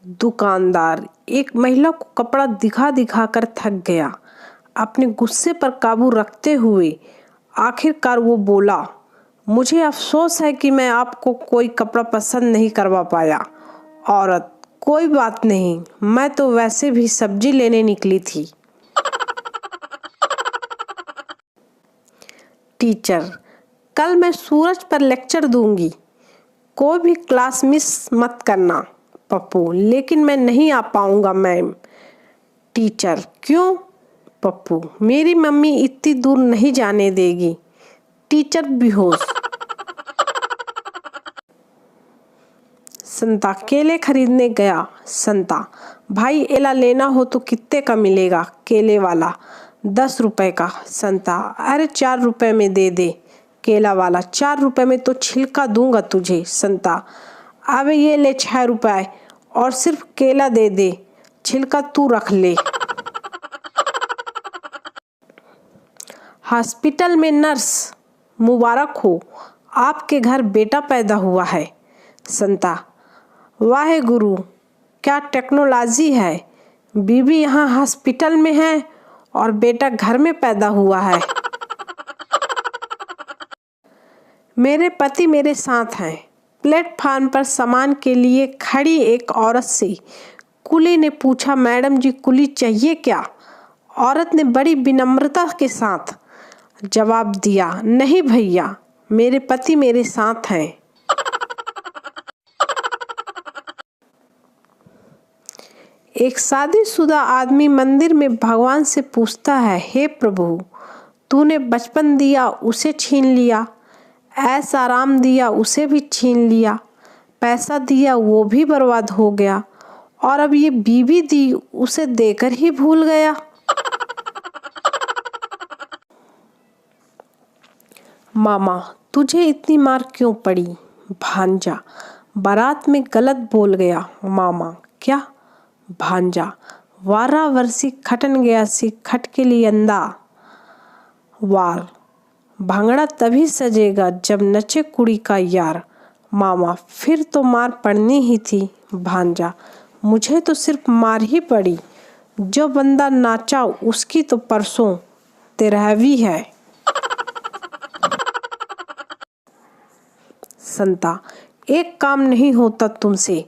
दुकानदार एक महिला को कपड़ा दिखा दिखा कर थक गया। अपने गुस्से पर काबू रखते हुए आखिरकार वो बोला, मुझे अफसोस है कि मैं आपको कोई कपड़ा पसंद नहीं करवा पाया। औरत, कोई बात नहीं, मैं तो वैसे भी सब्जी लेने निकली थी। टीचर, कल मैं सूरज पर लेक्चर दूंगी, कोई भी क्लास मिस मत करना। पप्पू, लेकिन मैं नहीं आ पाऊंगा मैम। टीचर, क्यों? पप्पू, मेरी मम्मी इतनी दूर नहीं जाने देगी। टीचर बेहोश। संता केले खरीदने गया। संता, भाई एला लेना हो तो कितने का मिलेगा? केले वाला, 10 रुपए का। संता, अरे 4 रुपए में दे दे। केला वाला, 4 रुपए में तो छिलका दूंगा तुझे। संता, अबे ये ले 6 रुपए और सिर्फ केला दे दे, छिलका तू रख ले। हॉस्पिटल में नर्स, मुबारक हो, आपके घर बेटा पैदा हुआ है। संता, वाहे गुरु, क्या टेक्नोलॉजी है। बीबी यहाँ हॉस्पिटल में है और बेटा घर में पैदा हुआ है। मेरे पति मेरे साथ हैं। प्लेटफार्म पर सामान के लिए खड़ी एक औरत से कुली ने पूछा, मैडम जी कुली चाहिए क्या? औरत ने बड़ी विनम्रता के साथ जवाब दिया, नहीं भैया, मेरे पति मेरे साथ हैं। एक शादीशुदा आदमी मंदिर में भगवान से पूछता है, हे प्रभु, तूने बचपन दिया उसे छीन लिया, ऐश आराम दिया उसे भी छीन लिया, पैसा दिया वो भी बर्बाद हो गया, और अब ये बीवी दी उसे देकर ही भूल गया। मामा, तुझे इतनी मार क्यों पड़ी? भांजा, बारात में गलत बोल गया। मामा, क्या? भांजा, वारा वर्षी खटन गया सी खट के लिए अंदा। वार, भांगड़ा तभी सजेगा जब नचे कुड़ी का यार। मामा, फिर तो मार पड़नी ही थी। भांजा, मुझे तो सिर्फ मार ही पड़ी, जो बंदा नाचा उसकी तो परसों 13वीं है। संता, एक काम नहीं होता तुमसे,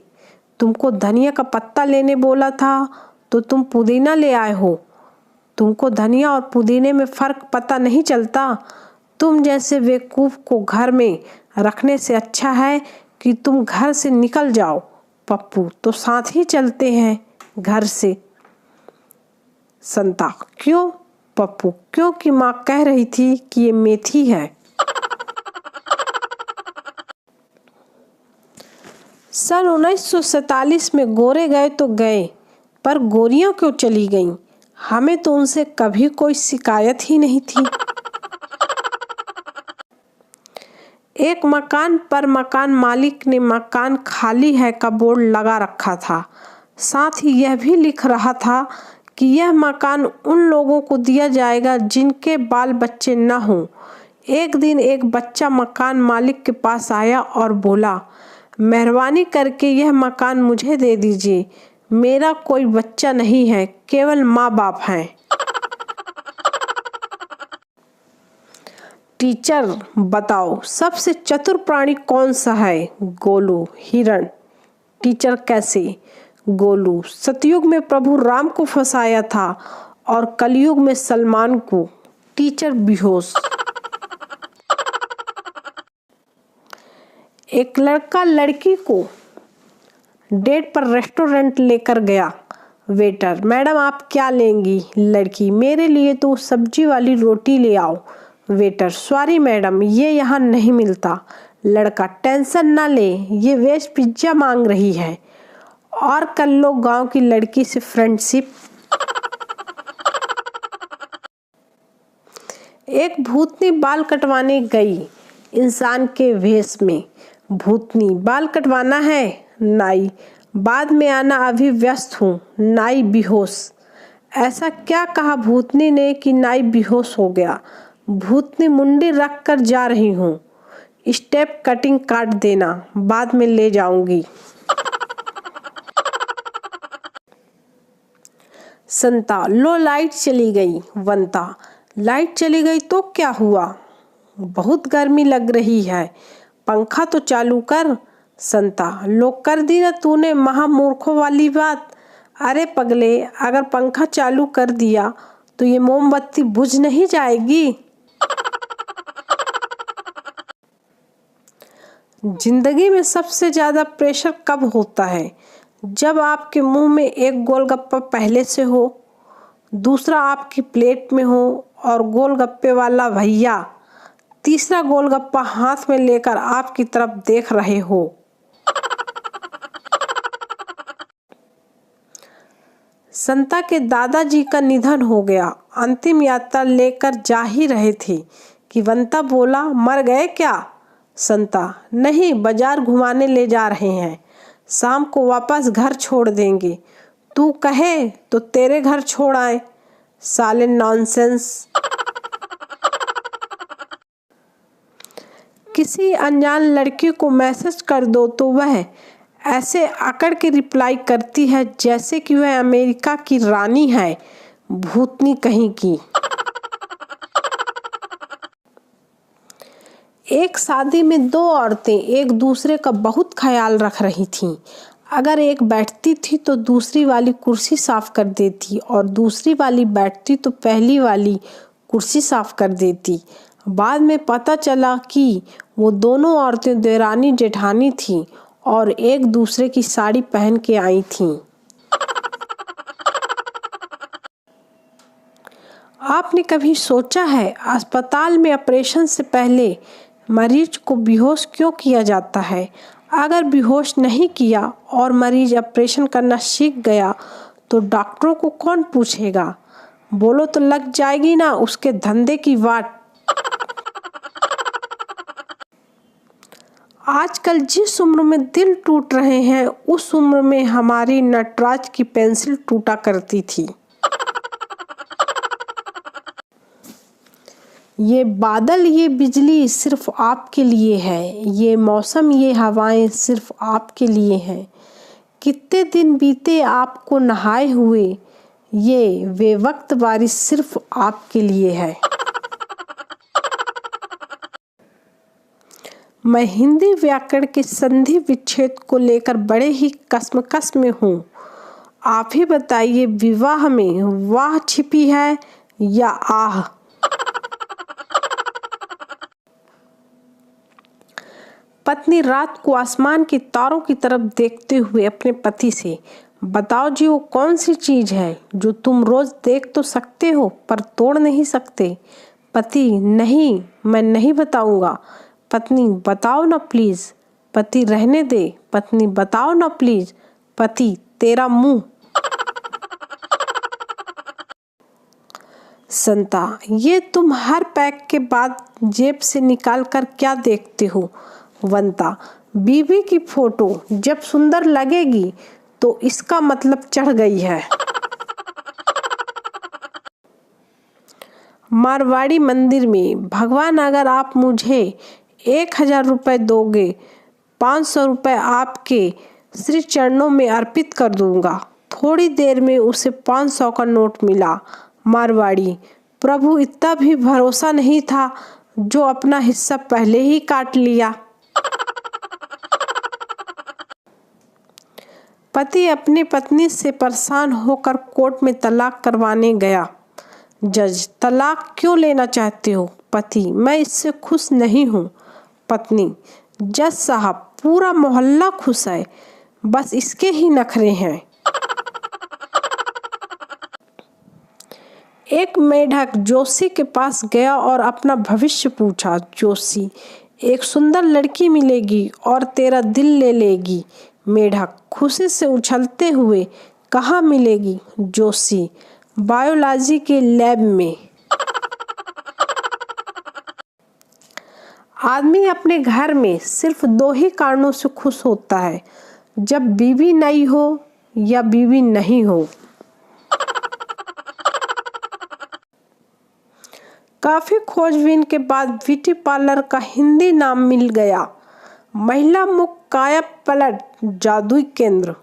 तुमको धनिया का पत्ता लेने बोला था तो तुम पुदीना ले आए हो। तुमको धनिया और पुदीने में फर्क पता नहीं चलता। तुम जैसे बेवकूफ को घर में रखने से अच्छा है कि तुम घर से निकल जाओ। पप्पू, तो साथ ही चलते हैं घर से। संता, क्यों? पप्पू, क्योंकि माँ कह रही थी कि ये मेथी है। सन 1947 में गोरे गए तो गए, पर गोरियां क्यों चली गईं? हमें तो उनसे कभी कोई शिकायत ही नहीं थी। एक मकान पर मकान मालिक ने मकान खाली है का बोर्ड लगा रखा था। साथ ही यह भी लिख रहा था कि यह मकान उन लोगों को दिया जाएगा जिनके बाल बच्चे न हों। एक दिन एक बच्चा मकान मालिक के पास आया और बोला, मेहरबानी करके यह मकान मुझे दे दीजिए, मेरा कोई बच्चा नहीं है, केवल माँ बाप हैं। टीचर, बताओ सबसे चतुर प्राणी कौन सा है? गोलू, हिरण। टीचर, कैसे? गोलू, सतयुग में प्रभु राम को फंसाया था और कलयुग में सलमान को। टीचर बेहोश। एक लड़का लड़की को डेट पर रेस्टोरेंट लेकर गया। वेटर, मैडम आप क्या लेंगी? लड़की, मेरे लिए तो सब्जी वाली रोटी ले आओ। वेटर, सॉरी मैडम, ये यहाँ नहीं मिलता। लड़का, टेंशन ना ले, ये वेज पिज्जा मांग रही है और कर लो गांव की लड़की से फ्रेंडशिप। एक भूतनी बाल कटवाने गई इंसान के वेश में। भूतनी, बाल कटवाना है? नाई, बाद में आना, अभी व्यस्त हूँ। नाई बेहोश। ऐसा क्या कहा भूतनी ने कि नाई बेहोश हो गया? भूतनी, मुंडी रख कर जा रही हूँ, स्टेप कटिंग काट देना, बाद में ले जाऊंगी। संता, लो लाइट चली गई। वंता, लाइट चली गई तो क्या हुआ? बहुत गर्मी लग रही है, पंखा तो चालू कर। संता, लो कर दी ना तूने महामूर्खों वाली बात। अरे पगले, अगर पंखा चालू कर दिया तो ये मोमबत्ती बुझ नहीं जाएगी? जिंदगी में सबसे ज्यादा प्रेशर कब होता है? जब आपके मुंह में एक गोलगप्पा पहले से हो, दूसरा आपकी प्लेट में हो और गोलगप्पे वाला भैया तीसरा गोलगप्पा हाथ में लेकर आपकी तरफ देख रहे हो। संता के दादाजी का निधन हो गया, अंतिम यात्रा लेकर जा ही रहे थे कि वंता बोला, मर गए क्या? संता, नहीं, बाजार घुमाने ले जा रहे हैं, शाम को वापस घर छोड़ देंगे। तू कहे तो तेरे घर छोड़ आए। साले नॉनसेंस। किसी अनजान लड़की को मैसेज कर दो तो वह ऐसे अकड़ के रिप्लाई करती है जैसे कि वह अमेरिका की रानी है, भूतनी कहीं की। एक शादी में दो औरतें एक दूसरे का बहुत ख्याल रख रही थीं। अगर एक बैठती थी तो दूसरी वाली कुर्सी साफ कर देती और दूसरी वाली बैठती तो पहली वाली कुर्सी साफ कर देती। बाद में पता चला कि वो दोनों औरतें देरानी जेठानी थीं और एक दूसरे की साड़ी पहन के आई थीं। आपने कभी सोचा है अस्पताल में ऑपरेशन से पहले मरीज को बेहोश क्यों किया जाता है? अगर बेहोश नहीं किया और मरीज ऑपरेशन करना सीख गया तो डॉक्टरों को कौन पूछेगा? बोलो तो लग जाएगी ना उसके धंधे की वाट। आजकल जिस उम्र में दिल टूट रहे हैं उस उम्र में हमारी नटराज की पेंसिल टूटा करती थी। ये बादल, ये बिजली सिर्फ आपके लिए है, ये मौसम, ये हवाएं सिर्फ आपके लिए हैं। कितने दिन बीते आपको नहाए हुए, ये वे वक्त बारिश सिर्फ आपके लिए है। मैं हिंदी व्याकरण के संधि विच्छेद को लेकर बड़े ही कसमकस में हूँ। आप ही बताइए, विवाह में वाह छिपी है या आह? पत्नी रात को आसमान के तारों की तरफ देखते हुए अपने पति से, बताओ जी वो कौन सी चीज है जो तुम रोज देख तो सकते हो पर तोड़ नहीं सकते? पति, नहीं, मैं नहीं बताऊंगा। पत्नी, बताओ ना प्लीज। पति, रहने दे। पत्नी, बताओ ना प्लीज। पति, तेरा मुंह। संता, ये तुम हर पैक के बाद जेब से निकाल कर क्या देखते हो? वंता, बीवी की फोटो जब सुंदर लगेगी तो इसका मतलब चढ़ गई है। मारवाड़ी मंदिर में, भगवान अगर आप मुझे 1000 रुपये दोगे, 500 रुपये आपके श्री चरणों में अर्पित कर दूंगा। थोड़ी देर में उसे 500 का नोट मिला। मारवाड़ी, प्रभु, इतना भी भरोसा नहीं था जो अपना हिस्सा पहले ही काट लिया। पति अपनी पत्नी से परेशान होकर कोर्ट में तलाक करवाने गया। जज, तलाक क्यों लेना चाहते हो? पति, मैं इससे खुश नहीं हूँ। पत्नी, जज साहब, पूरा मोहल्ला खुश है, बस इसके ही नखरे हैं। एक मेढक जोशी के पास गया और अपना भविष्य पूछा। जोशी, एक सुंदर लड़की मिलेगी और तेरा दिल ले लेगी। मेढक खुशी से उछलते हुए, कहाँ मिलेगी? जोशी, बायोलॉजी के लैब में। आदमी अपने घर में सिर्फ 2 ही कारणों से खुश होता है, जब बीवी नई हो या बीवी नहीं हो। काफी खोजबीन के बाद ब्यूटी पार्लर का हिंदी नाम मिल गया, महिला मुख काया पलट जादुई केंद्र।